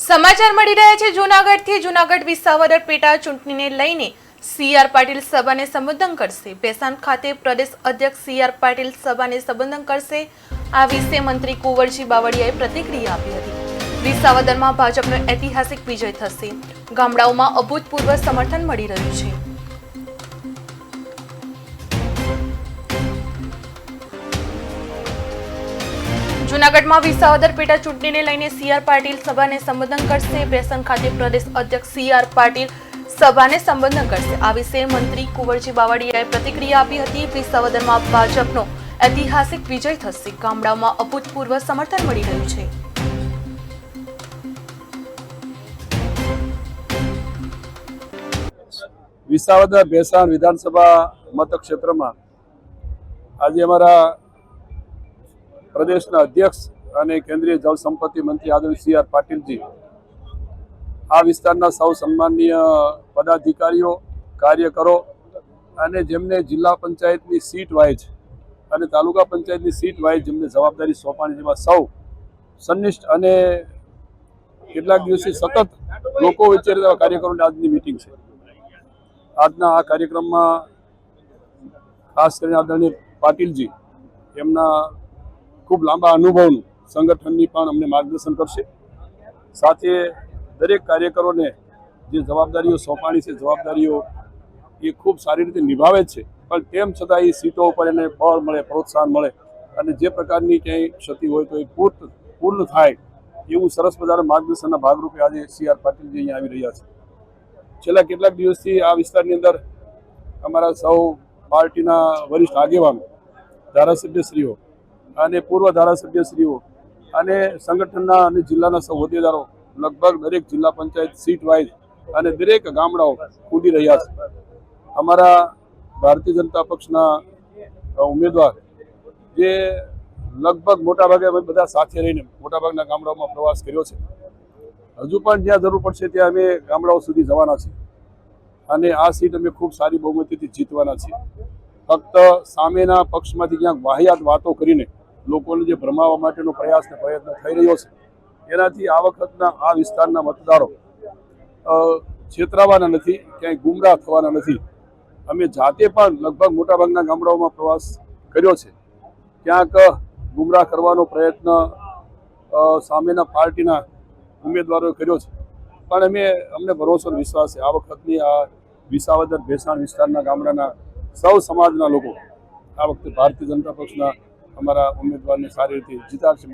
સમાચાર મળી રહ્યા છે જૂનાગઢથી। જૂનાગઢ વિસાવદર પેટા ચૂંટણીને લઈને સીઆર પાટીલ સભાને સંબોધન કરશે। ભેસાણ ખાતે પ્રદેશ અધ્યક્ષ સીઆર પાટીલ સભાને સંબોધન કરશે। આ વિશે મંત્રી કુંવરજી બાવળિયાએ પ્રતિક્રિયા આપી હતી। વિસાવદરમાં ભાજપનો ઐતિહાસિક વિજય થશે। ગામડાઓમાં અભૂતપૂર્વ સમર્થન મળી રહ્યું છે। જૂનાગઢમાં વિસાવદર પેટા ચૂંટણીને લઈને સીઆર પાટીલ સભાને સંબોધન કરશે। ભેસાણ ખાતે પ્રદેશ અધ્યક્ષ સીઆર પાટીલ સભાને સંબોધન કરશે। આ વિશે મંત્રી કુંવરજી બાવળિયાએ પ્રતિક્રિયા આપી હતી। વિસાવદરમાં ભાજપનો ઐતિહાસિક વિજય થશે। ગામડાઓમાં અભૂતપૂર્વ સમર્થન મળી રહ્યું છે। વિસાવદર ભેસાણ વિધાનસભા મતક્ષેત્રમાં આજે અમારા પ્રદેશના અધ્યક્ષ અને કેન્દ્રીય જળ સંપત્તિ મંત્રી આદરણીય સીઆર પાટીલજી આ વિસ્તારના સૌ સન્માનનીય પદાધિકારીઓ, કાર્યકરો અને જેમને જિલ્લા પંચાયતની સીટ વાઇઝ અને તાલુકા પંચાયતની સીટ વાઇઝ જેમને જવાબદારી સોંપાણી, જેમાં સૌ સંનિષ્ઠ અને કેટલાક દિવસથી સતત લોકો વચ્ચે કાર્યકરોની આજની મિટિંગ છે। આજના આ કાર્યક્રમમાં ખાસ કરીને આદરણીય પાટીલજી એમના ખૂબ લાંબા અનુભવનું સંગઠનની પણ અમને માર્ગદર્શન કરશે। સાથે દરેક કાર્યકરોને જે જવાબદારીઓ સોંપાણી છે, જવાબદારીઓ એ ખૂબ સારી રીતે નિભાવે છે, પણ તેમ છતાં એ સીટો ઉપર એને બળ મળે, પ્રોત્સાહન મળે અને જે પ્રકારની ક્યાંય ક્ષતિ હોય તો એ પૂર્ણ થાય એવું સરસ મજાના માર્ગદર્શનના ભાગરૂપે આજે સીઆર પાટીલજી અહીંયા આવી રહ્યા છે। છેલ્લા કેટલાક દિવસથી આ વિસ્તારની અંદર અમારા સૌ પાર્ટીના વરિષ્ઠ આગેવાનો, ધારાસભ્યશ્રીઓ અને પૂર્વ ધારાસભ્યશ્રીઓ અને સંગઠનના અને જિલ્લાના સૌ હોદ્દેદારો લગભગ દરેક જિલ્લા પંચાયત સીટ વાઇઝ અને દરેક ગામડાઓ કૂદી રહ્યા છે। અમારા ભારતીય જનતા પક્ષના ઉમેદવાર જે લગભગ મોટાભાગે અમે બધા સાથે રહીને મોટાભાગના ગામડાઓમાં પ્રવાસ કર્યો છે। હજુ પણ જ્યાં જરૂર પડશે ત્યાં અમે ગામડાઓ સુધી જવાના છીએ અને આ સીટ અમે ખૂબ સારી બહુમતીથી જીતવાના છીએ। ફક્ત સામેના પક્ષમાંથી ક્યાંક વાહિયાત વાતો કરીને લોકોને જે ભ્રમાવવા માટેનો પ્રયત્ન થઈ રહ્યો છે, એનાથી આ વખતના આ વિસ્તારના મતદારો છેતરાવાના નથી, ક્યાંય ગુમરાહ થવાના નથી। અમે જાતે પણ લગભગ મોટાભાગના ગામડાઓમાં પ્રવાસ કર્યો છે, ક્યાંક ગુમરાહ કરવાનો પ્રયત્ન સામેના પાર્ટીના ઉમેદવારોએ કર્યો છે, પણ અમને ભરોસો વિશ્વાસ છે આ વખતની આ વિસાવદર ભેસાણ વિસ્તારના ગામડાના સૌ સમાજના લોકો આ વખતે ભારતીય જનતા પક્ષના અમારા ઉમેદવારને સારી રીતે જીતાડશે।